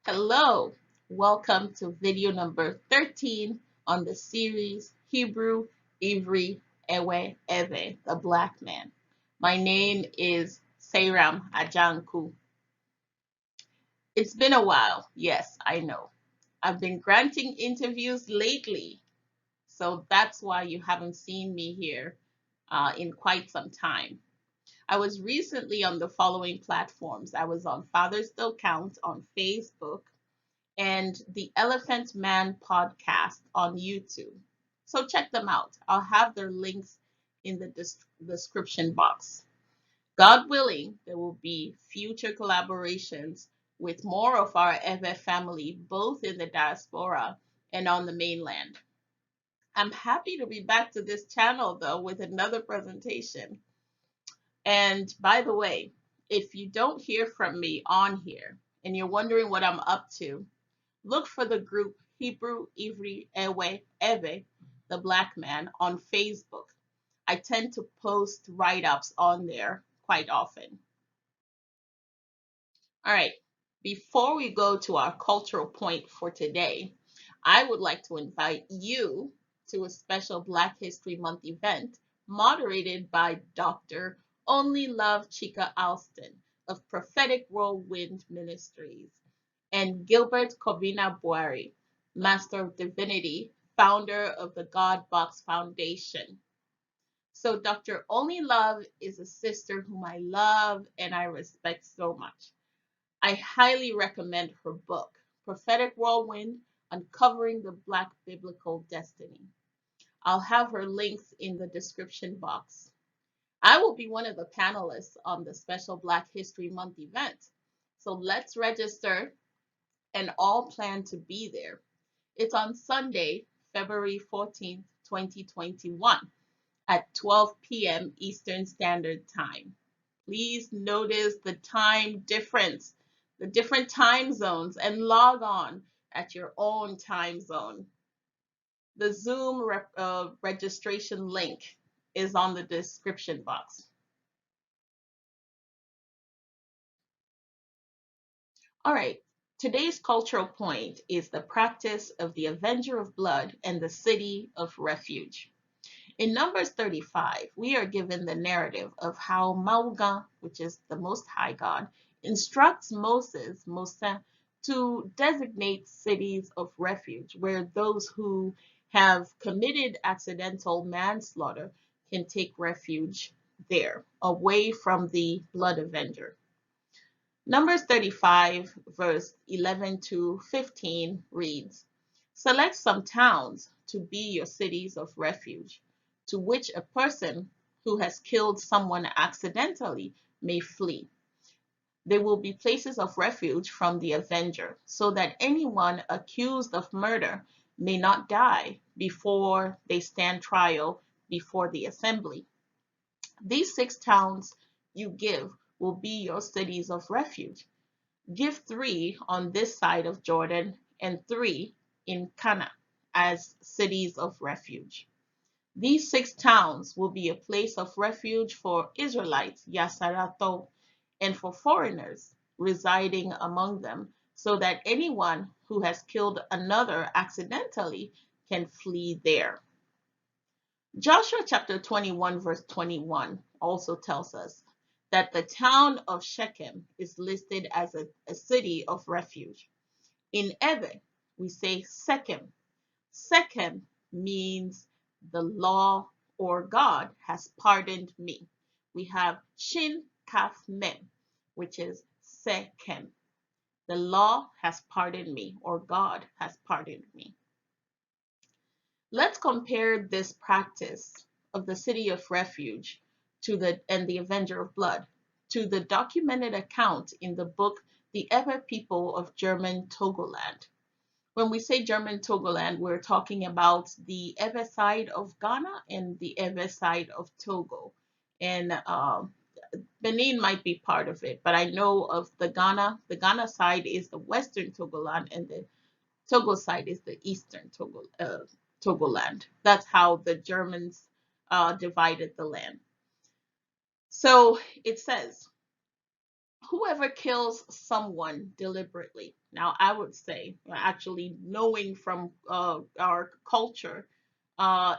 Hello, welcome to video number 13 on the series Hebrew, Ivri, Ewe, Eve, the Black Man. My name is Seiram Ajanku. It's been a while, yes, I know. I've been granting interviews lately, so that's why you haven't seen me here in quite some time. I was recently on the following platforms. I was on Fathers Still Count on Facebook and the Elephant Man podcast on YouTube. So check them out. I'll have their links in the description box. God willing, there will be future collaborations with more of our FF family, both in the diaspora and on the mainland. I'm happy to be back to this channel though with another presentation. And by the way, if you don't hear from me on here and you're wondering what I'm up to, look for the group Hebrew Ivri Ewe Eve, the Black Man, on Facebook. I tend to post write-ups on there quite often. All right, before we go to our cultural point for today, I would like to invite you to a special Black History Month event moderated by Dr. Only Love Chika Alston of Prophetic Whirlwind Ministries and Gilbert Kobina Buari, Master of Divinity, founder of the God Box Foundation. So Dr. Only Love is a sister whom I love and I respect so much. I highly recommend her book, Prophetic Whirlwind, Uncovering the Black Biblical Destiny. I'll have her links in the description box. I will be one of the panelists on the special Black History Month event. So let's register and all plan to be there. It's on Sunday, February 14th, 2021 at 12 p.m. Eastern Standard Time. Please notice the time difference, the different time zones, and log on at your own time zone. The Zoom registration link is on the description box. All right, today's cultural point is the practice of the Avenger of Blood and the City of Refuge. In Numbers 35, we are given the narrative of how Mauga, which is the Most High God, instructs Moses to designate cities of refuge where those who have committed accidental manslaughter can take refuge there, away from the blood avenger. Numbers 35, verse 11 to 15 reads, "Select some towns to be your cities of refuge, to which a person who has killed someone accidentally may flee. They will be places of refuge from the avenger, so that anyone accused of murder may not die before they stand trial before the assembly. These 6 towns you give will be your cities of refuge. Give 3 on this side of Jordan and 3 in Cana as cities of refuge. These 6 towns will be a place of refuge for Israelites, Yasarato, and for foreigners residing among them, so that anyone who has killed another accidentally can flee there." Joshua chapter 21, verse 21 also tells us that the town of Shechem is listed as a city of refuge. In Eve, we say Sechem. Sechem means the law or God has pardoned me. We have Shin Kaf Mem, which is Sechem. The law has pardoned me, or God has pardoned me. Let's compare this practice of the city of refuge and the Avenger of Blood to the documented account in the book The Ewe People of German Togoland. When we say German Togoland, we're talking about the Ewe side of Ghana and the Ewe side of Togo. And Benin might be part of it, but I know of the Ghana. The Ghana side is the Western Togoland, and the Togo side is the Eastern Togoland. That's how the Germans divided the land. So it says, whoever kills someone deliberately. Now, I would say, actually, knowing from our culture,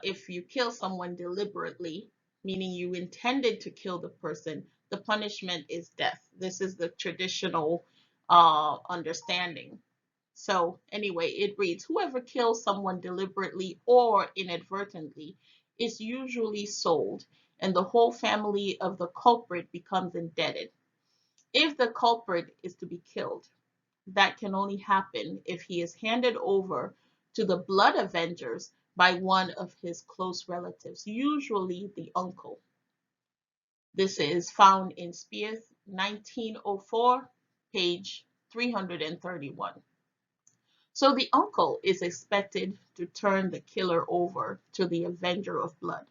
if you kill someone deliberately, meaning you intended to kill the person, the punishment is death. This is the traditional understanding. So, anyway, it reads, whoever kills someone deliberately or inadvertently is usually sold, and the whole family of the culprit becomes indebted. If the culprit is to be killed, that can only happen if he is handed over to the blood avengers by one of his close relatives, usually the uncle. This is found in Spears 1904, page 331. So the uncle is expected to turn the killer over to the avenger of blood.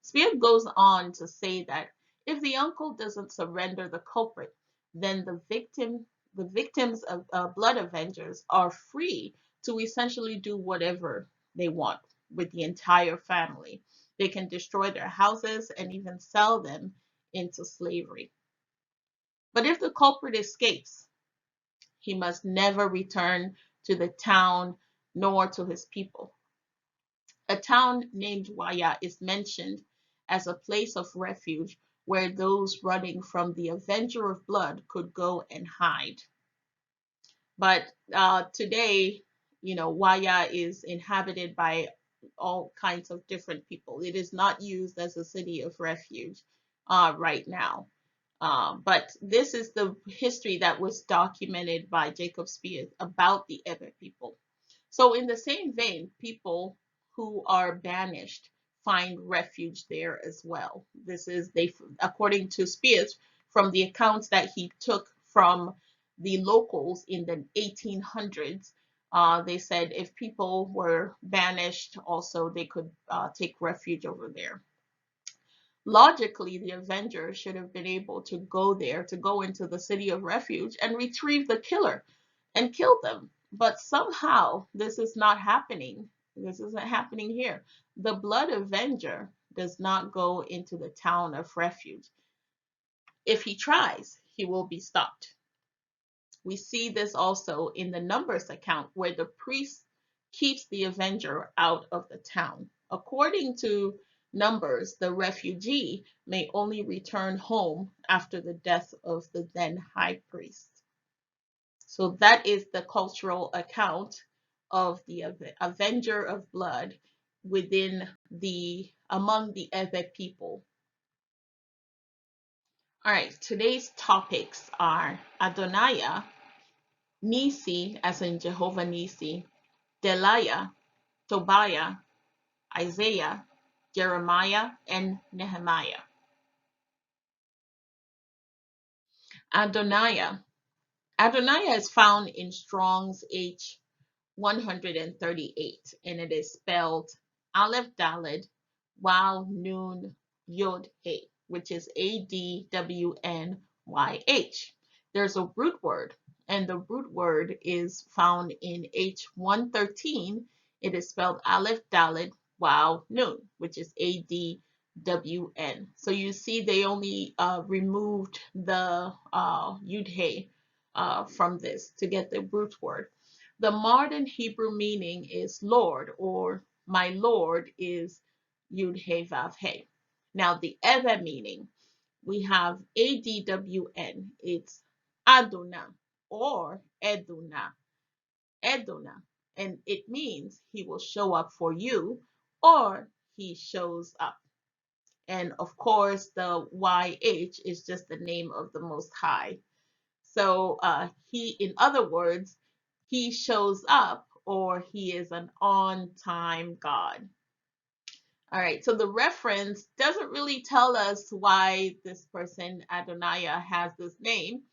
Spear goes on to say that if the uncle doesn't surrender the culprit, then the victims of blood avengers are free to essentially do whatever they want with the entire family. They can destroy their houses and even sell them into slavery. But if the culprit escapes, he must never return to the town nor to his people. A town named Waya is mentioned as a place of refuge where those running from the Avenger of Blood could go and hide. But today, Waya is inhabited by all kinds of different people. It is not used as a city of refuge right now. But this is the history that was documented by Jacob Spears about the Ewe people. So, in the same vein, people who are banished find refuge there as well. This is according to Spears, from the accounts that he took from the locals in the 1800s. They said if people were banished, also they could take refuge over there. Logically, the Avenger should have been able to go there, to go into the city of refuge and retrieve the killer and kill them. But somehow this is not happening. This isn't happening here. The Blood Avenger does not go into the town of refuge. If he tries, he will be stopped. We see this also in the Numbers account where the priest keeps the Avenger out of the town. According to Numbers, the refugee may only return home after the death of the then high priest. So that is the cultural account of the Avenger of Blood among the Ewe people. All right, today's topics are Adonijah, Nissi, as in Jehovah Nissi, Delayah, Tobiah, Isaiah, Jeremiah, and Nehemiah. Adonijah. Adonijah is found in Strong's H 138, and it is spelled Aleph Daled Waw Nun Yod He, which is Adwnyh. There's a root word, and the root word is found in H113. It is spelled Aleph Daled Waw Nun, which is Adwn. So you see, they only removed the Yud He from this to get the root word. The modern Hebrew meaning is Lord, or my Lord is Yud He Vav He. Now the Ewe meaning, we have Adwn. It's Adonai or Eduna. Eduna. And it means he will show up for you, or he shows up. And of course, the YH is just the name of the Most High. So in other words, he shows up, or he is an on-time God. All right, so the reference doesn't really tell us why this person, Adonijah, has this name.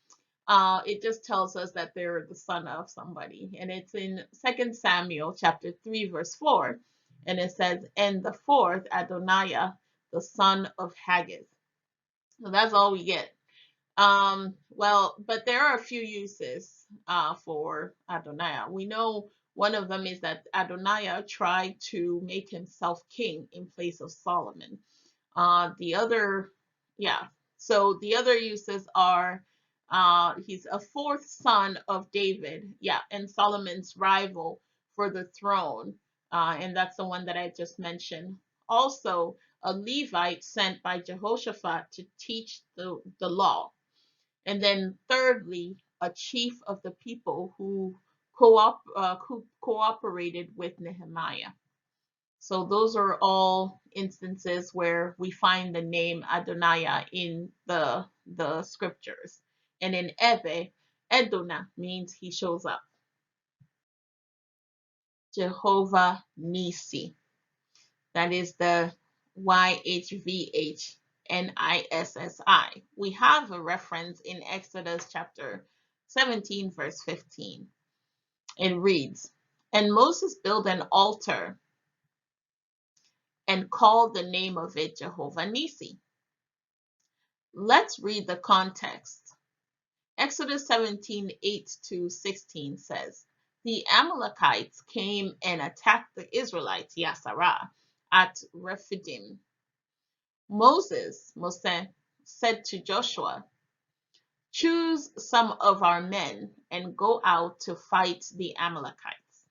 It just tells us that they're the son of somebody. And it's in 2 Samuel chapter 3, verse 4. And it says, and the fourth, Adonijah, the son of Haggith. So that's all we get. Well, but there are a few uses for Adonijah. We know one of them is that Adonijah tried to make himself king in place of Solomon. The other, yeah. So the other uses are He's a fourth son of David, yeah, and Solomon's rival for the throne, and that's the one that I just mentioned. Also, a Levite sent by Jehoshaphat to teach the law. And then thirdly, a chief of the people who cooperated with Nehemiah. So those are all instances where we find the name Adonijah in the scriptures. And in Ebe, Edona means he shows up. Jehovah Nissi. That is the YHVHNISSI. We have a reference in Exodus chapter 17, verse 15. It reads, "And Moses built an altar and called the name of it Jehovah Nissi." Let's read the context. Exodus 17:8-16 says, "The Amalekites came and attacked the Israelites, Yasarah, at Rephidim. Moses said to Joshua, 'Choose some of our men and go out to fight the Amalekites.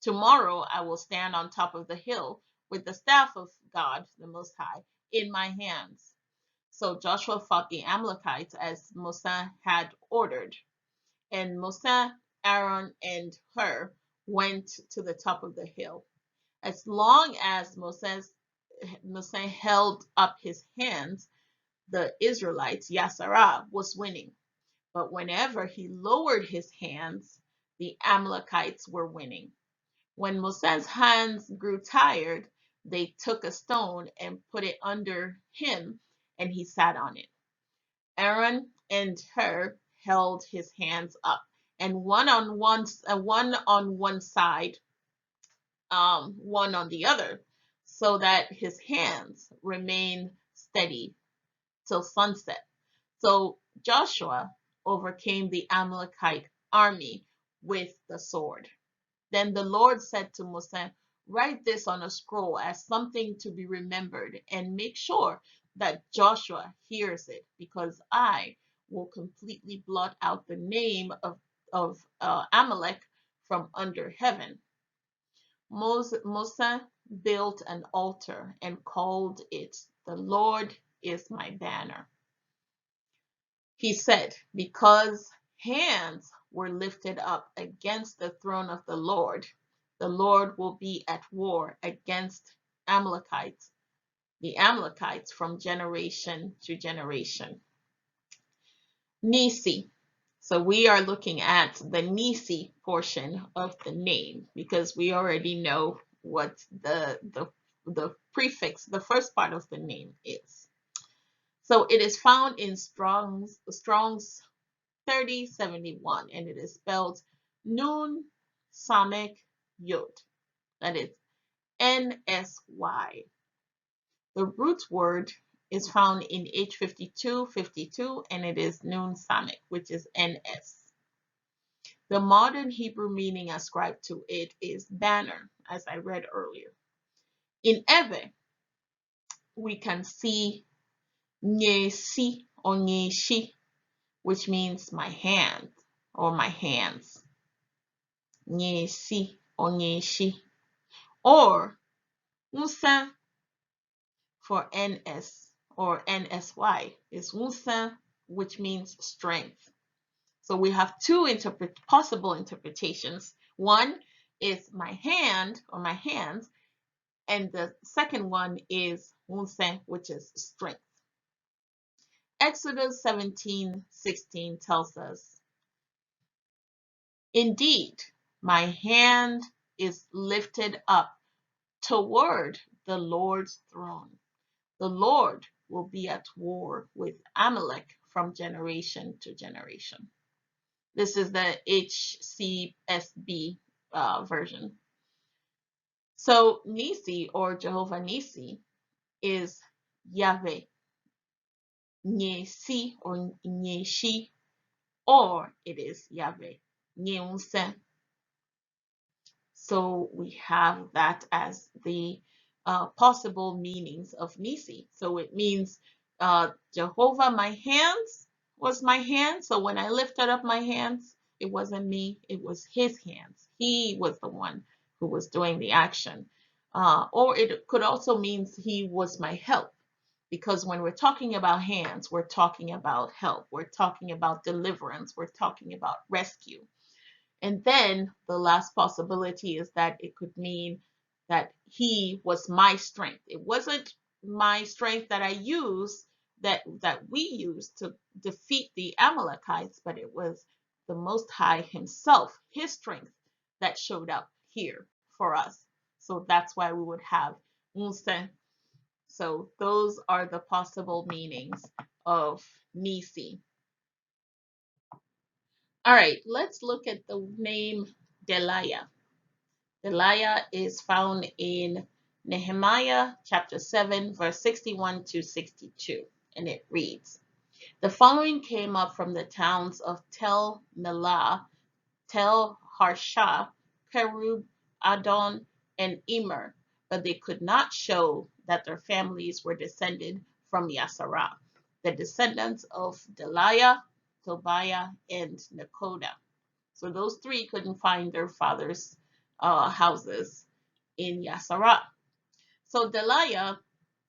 Tomorrow I will stand on top of the hill with the staff of God, the Most High, in my hands.' So Joshua fought the Amalekites as Moses had ordered. And Moses, Aaron, and Hur went to the top of the hill. As long as Moses held up his hands, the Israelites, Yasarah, was winning. But whenever he lowered his hands, the Amalekites were winning. When Moses' hands grew tired, they took a stone and put it under him, and he sat on it. Aaron and Hur held his hands up, and one on one side, one on the other, so that his hands remained steady till sunset. So Joshua overcame the Amalekite army with the sword. Then the Lord said to Moses, "Write this on a scroll as something to be remembered, and make sure that Joshua hears it, because I will completely blot out the name of Amalek from under heaven." Moses built an altar and called it, "The Lord is my banner." He said, "Because hands were lifted up against the throne of the Lord will be at war against Amalekites, the Amalekites from generation to generation." Nissi. So we are looking at the Nissi portion of the name, because we already know what the prefix, the first part of the name is. So it is found in Strong's 3071, and it is spelled Nun Samek Yod. That is NSY. The root word is found in H5252, and it is Nun Samek, which is NS. The modern Hebrew meaning ascribed to it is banner, as I read earlier. In Ebe, we can see Nyesi or Nyeshi, which means my hand or my hands. Nyesi or Nyeshi. Or Unsa for NS or NSY is Unsa, which means strength. So we have two possible interpretations. One is my hand or my hands, and the second one is Unsa, which is strength. Exodus 17:16 tells us, "Indeed, my hand is lifted up toward the Lord's throne. The Lord will be at war with Amalek from generation to generation." This is the HCSB version. So Nissi or Jehovah Nissi is Yahweh, Nyesi or Nyeshi, or it is Yahweh, Nyeunse. So we have that as the possible meanings of Nissi. So it means Jehovah my hands was my hand. So when I lifted up my hands, it wasn't me, it was his hands. He was the one who was doing the action. Or it could also mean he was my help, because when we're talking about hands, we're talking about help, we're talking about deliverance, we're talking about rescue. And then the last possibility is that it could mean that he was my strength. It wasn't my strength that I used, that we used to defeat the Amalekites, but it was the Most High himself, his strength, that showed up here for us. So that's why we would have Musa. So those are the possible meanings of Nissi. All right, let's look at the name Delayah. Delayah is found in Nehemiah chapter 7, verse 61 to 62, and it reads, "The following came up from the towns of Tel Melah, Tel Harsha, Kerub, Adon, and Immer, but they could not show that their families were descended from Yasarah, the descendants of Delayah, Tobiah, and Nekoda." So those three couldn't find their father's houses in Yasarah. So Delayah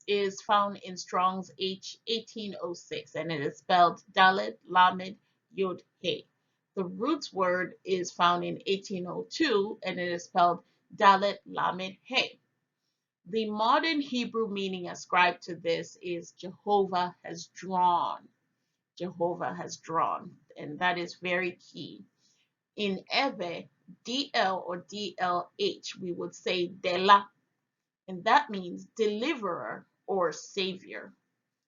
is found in Strong's H 1806, and it is spelled Dalet Lamed Yud He. The roots word is found in 1802, and it is spelled Dalet Lamed He. The modern Hebrew meaning ascribed to this is Jehovah has drawn. Jehovah has drawn, and that is very key. In Eve, DL or DLH, we would say Dela, and that means deliverer or savior,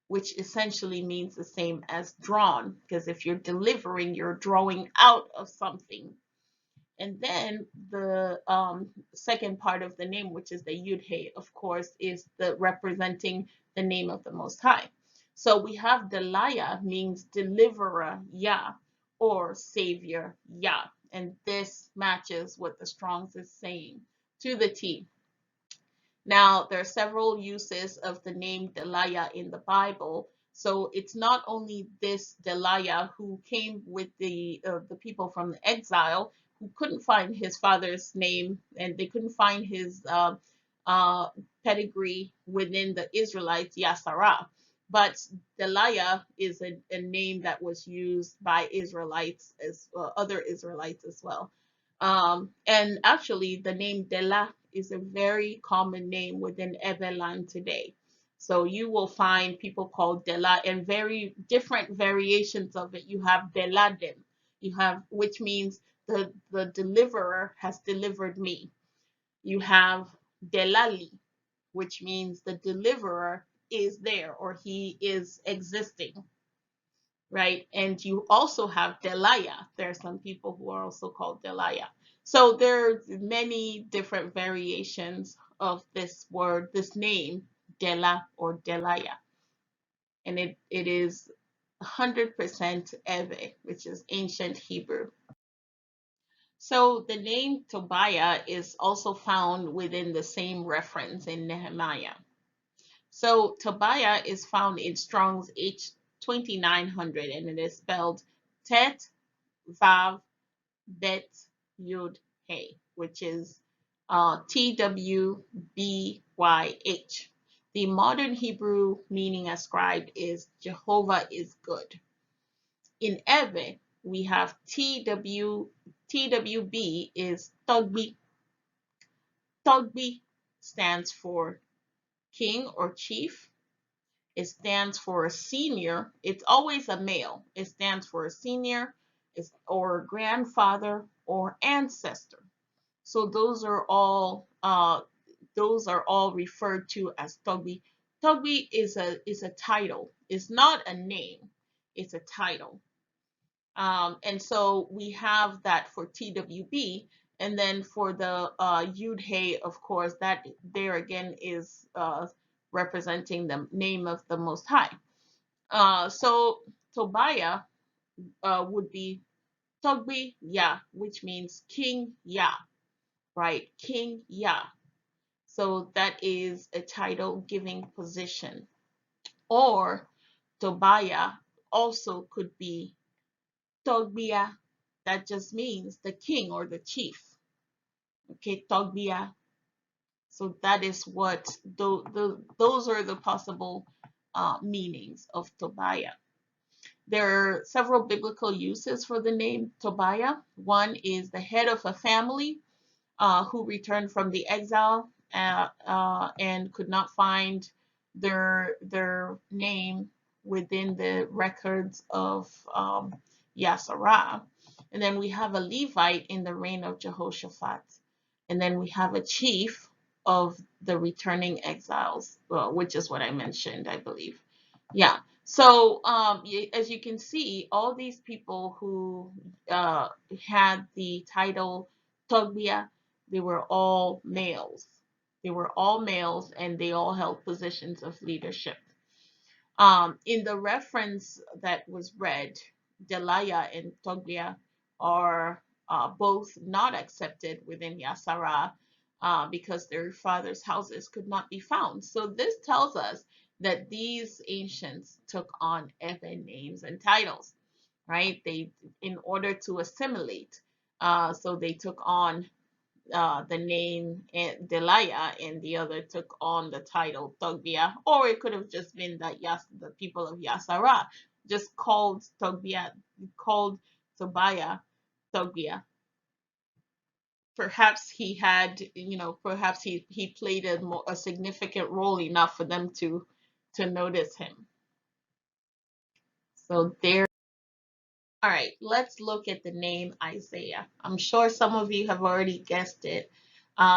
which essentially means the same as drawn, because if you're delivering, you're drawing out of something. And then the second part of the name, which is the Yud He, of course, is the representing the name of the Most High. So we have Delayah means deliverer, Yah, or savior, Yah. And this matches what the Strong's is saying to the T. Now, there are several uses of the name Delayah in the Bible. So it's not only this Delayah who came with the people from the exile, who couldn't find his father's name, and they couldn't find his uh, pedigree within the Israelites, Yasarah. But Delayah is a name that was used by Israelites as other Israelites as well. And actually, the name Dela is a very common name within Everland today. So you will find people called Dela and very different variations of it. You have Deladim, you have, which means the deliverer has delivered me. You have Delali, which means the deliverer is there or he is existing, right? And you also have Delayah. There are some people who are also called Delayah. So there's many different variations of this word, this name, Dela or Delayah. And it is 100% Eve, which is ancient Hebrew. So the name Tobiah is also found within the same reference in Nehemiah. So Tobiah is found in Strong's H 2900, and it is spelled Tet Vav Bet Yud He, which is TWBYH. The modern Hebrew meaning ascribed is Jehovah is good. In Eve, we have TWB is Togbi. Togbi stands for king or chief. It stands for a senior. It's always a male. It stands for a senior or grandfather or ancestor. So those are all referred to as Togbi. Togbi is a title. It's not a name. It's a title. And so we have that for TWB. And then for the Yud He, of course, that there again is representing the name of the Most High. So Tobiah would be Togbi Yah, which means King Yah, right? King Yah. So that is a title giving position. Or Tobiah also could be Tobiah, that just means the king or the chief. Okay, Tobiah. So that is what those are the possible meanings of Tobiah. There are several biblical uses for the name Tobiah. One is the head of a family who returned from the exile and could not find their name within the records of Yasarah. And then we have a Levite in the reign of Jehoshaphat. And then we have a chief of the returning exiles, which is what I mentioned, I believe. Yeah. So as you can see, all these people who had the title Togbia, they were all males. They were all males and they all held positions of leadership. In the reference that was read, Delayah and Togbia are both not accepted within Yasara because their father's houses could not be found. So this tells us that these ancients took on Evan names and titles, right? They, in order to assimilate, so they took on the name Delayah, and the other took on the title Togbia, or it could have just been that the people of Yasara just called Togbia, called Tobiah Togbia. Perhaps he had, perhaps he played a significant role enough for them to notice him. So there. All right, let's look at the name Isaiah. I'm sure some of you have already guessed it.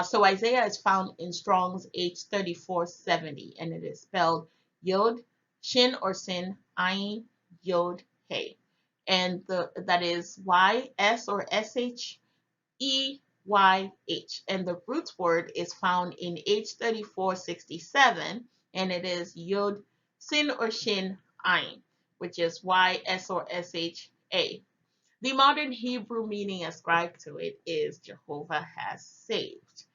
So Isaiah is found in Strong's H3470, and it is spelled Yod, Shin or Sin, Ayin, Yod, Hey. And that is Y-S or S-H, E-Y-H. And the root word is found in H3467, and it is Yod, Sin or Shin, Ayin, which is Y-S or S-H-A. The modern Hebrew meaning ascribed to it is Jehovah has saved.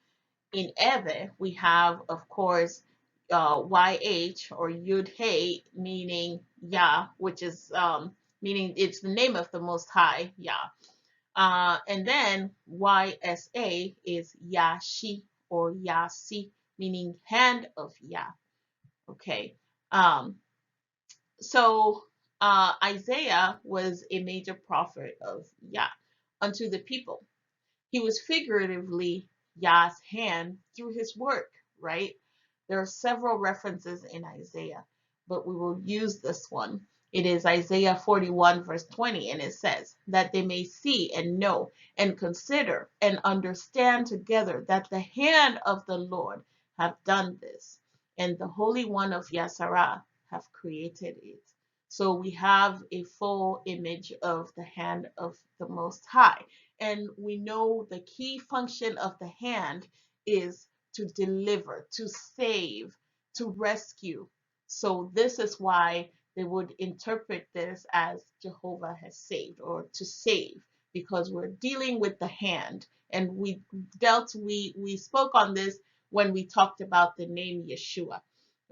In Eve, we have, of course, YH or Yud Hey, meaning Yah, which is meaning it's the name of the Most High, Yah. And then YSA is Yashi or Yasi, meaning hand of Yah. Okay. So Isaiah was a major prophet of Yah unto the people. He was figuratively Yah's hand through his work, right? There are several references in Isaiah, but we will use this one. It is Isaiah 41, verse 20, and it says, that they may see and know and consider and understand together that the hand of the Lord have done this, and the Holy One of Yasarah have created it. So we have a full image of the hand of the Most High. And we know the key function of the hand is to deliver, to save, to rescue. So this is why they would interpret this as Jehovah has saved, or to save, because we're dealing with the hand. And we spoke on this when we talked about the name Yeshua.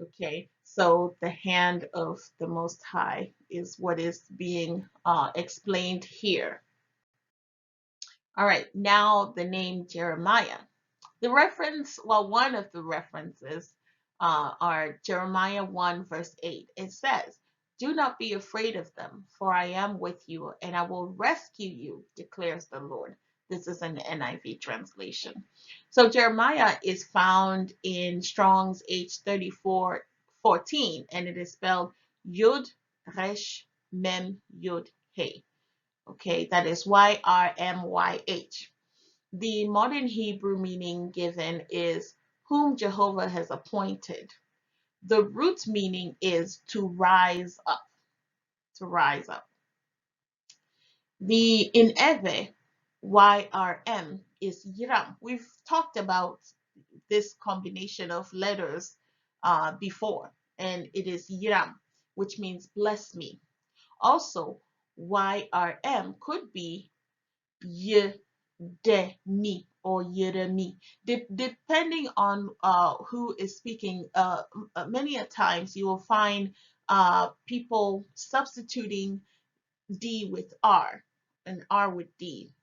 Okay, so the hand of the Most High is what is being explained here. All right, now the name Jeremiah. The reference, well, one of the references are Jeremiah 1, verse 8. It says, do not be afraid of them, for I am with you, and I will rescue you, declares the Lord. This is an NIV translation. So Jeremiah is found in Strong's H3414, and it is spelled Yud Resh Mem Yud He. Okay, that is YRMYH. The modern Hebrew meaning given is whom Jehovah has appointed. The root meaning is to rise up, to rise up. The in Eve, YRM is Yiram. We've talked about this combination of letters before, and it is Yiram, which means bless me. Also, YRM could be Yedemi or Yeremi, depending on who is speaking. Many a times you will find people substituting D with R and R with D.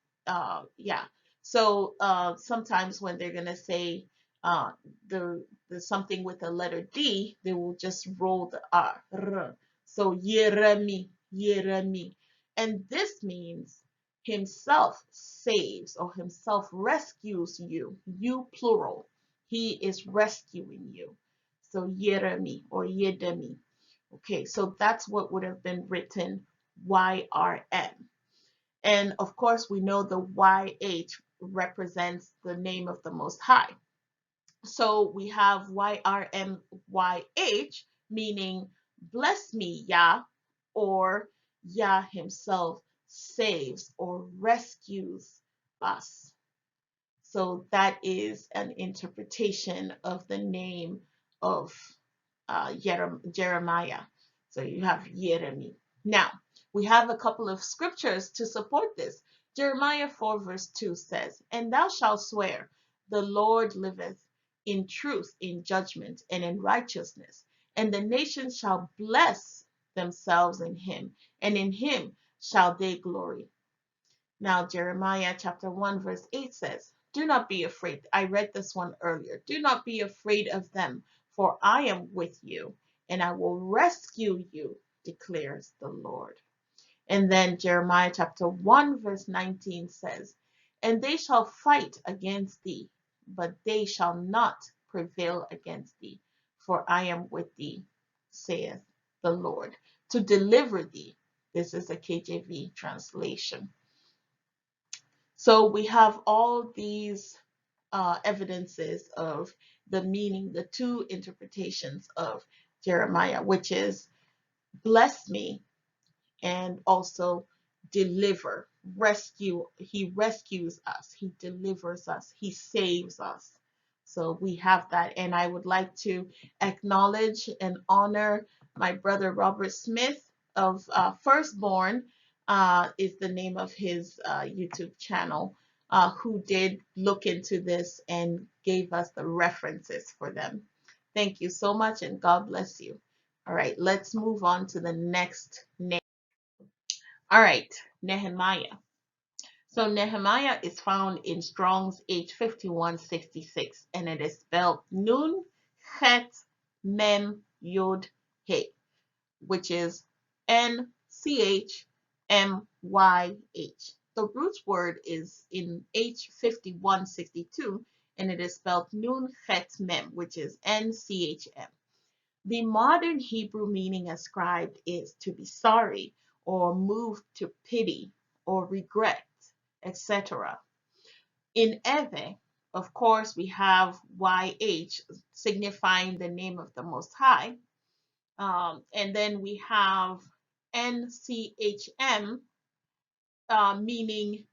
Yeah. So sometimes when they're gonna say uh, the something with a letter D, they will just roll the R. So Yeremi, Yeremi, and this means himself saves or himself rescues you. You plural. He is rescuing you. So Yeremi or Yedemi. Okay, so that's what would have been written YRM. And of course, we know the YH represents the name of the Most High. So we have YRMYH, meaning bless me, Yah, or Yah himself saves or rescues us. So that is an interpretation of the name of Jeremiah. So you have Yeremi. Now, we have a couple of scriptures to support this. Jeremiah 4 verse 2 says, "And thou shalt swear, the Lord liveth, in truth, in judgment, and in righteousness. And the nations shall bless themselves in him, and in him shall they glory." Now, Jeremiah chapter 1, verse 8 says, "Do not be afraid." I read this one earlier. "Do not be afraid of them, for I am with you, and I will rescue you, declares the Lord." And then Jeremiah chapter 1, verse 19 says, "And they shall fight against thee, but they shall not prevail against thee, for I am with thee, saith the Lord, to deliver thee." This is a KJV translation. So we have all these evidences of the meaning, the two interpretations of Jeremiah, which is bless me and also deliver, rescue. He rescues us, he delivers us, he saves us. So we have that. And I would like to acknowledge and honor my brother Robert Smith of Firstborn, is the name of his YouTube channel, who did look into this and gave us the references for them. Thank you so much, and God bless you. All right, let's move on to the next name. All right, Nehemiah. So Nehemiah is found in Strong's H5166, and it is spelled Nun Het Mem Yod He, which is Nchmyh. The root word is in H5162, and it is spelled Nun Het Mem, which is Nchm. The modern Hebrew meaning ascribed is to be sorry or moved to pity or regret, etc. In Eve, of course, we have YH signifying the name of the Most High. And then we have NCHM, meaning,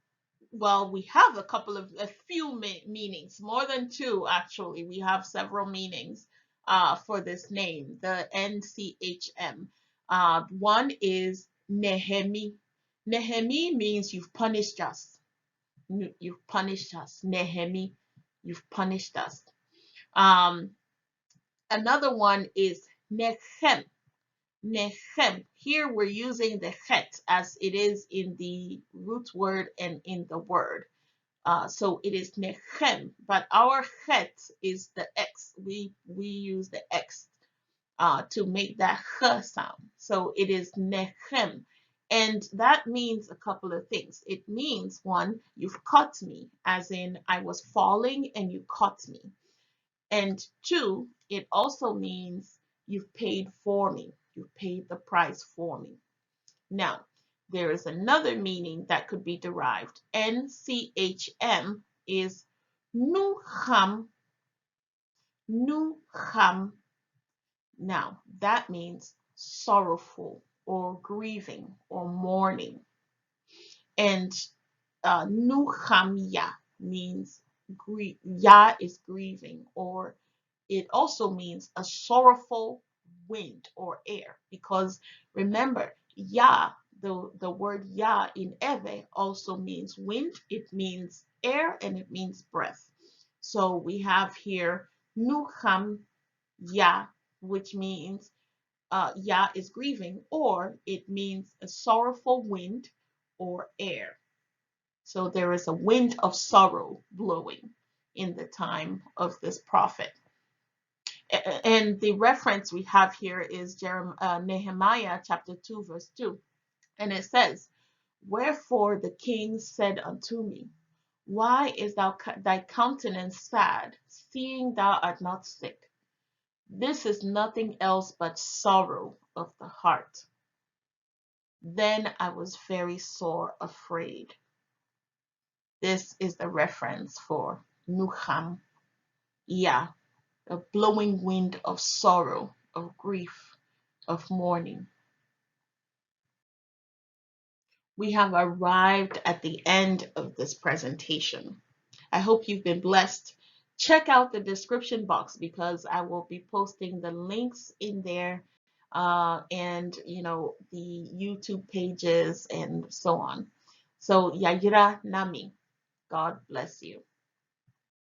well, we have a few meanings, more than two actually. We have several meanings for this name, the NCHM. One is Nehemi. Nehemi means you've punished us. You've punished us. Nehemi, you've punished us. Um, Another one is Nechem. Nechem. Here we're using the het as it is in the root word and in the word. So it is Nechem, but our het is the X. We use the X to make that H sound. So it is Nechem. And that means a couple of things. It means, one, you've caught me, as in I was falling and you caught me. And two, it also means you've paid for me. You've paid the price for me. Now, there is another meaning that could be derived. NCHM is Nuham. Nuham. Now, that means sorrowful or grieving or mourning. And Nuhamya means Yah is grieving, or it also means a sorrowful wind or air. Because remember, Yah, the word Yah in Eve also means wind, it means air, and it means breath. So we have here Nuham Yah, which means Ya is grieving, or it means a sorrowful wind or air. So there is a wind of sorrow blowing in the time of this prophet. And the reference we have here is Nehemiah chapter 2, verse 2. And it says, "Wherefore the king said unto me, Why is thy countenance sad, seeing thou art not sick? This is nothing else but sorrow of the heart. Then I was very sore afraid." This is the reference for Nuham, Ya, a blowing wind of sorrow, of grief, of mourning. We have arrived at the end of this presentation. I hope you've been blessed. Check out the description box because I will be posting the links in there, and the YouTube pages and so on. So Yayira Nami, God bless you.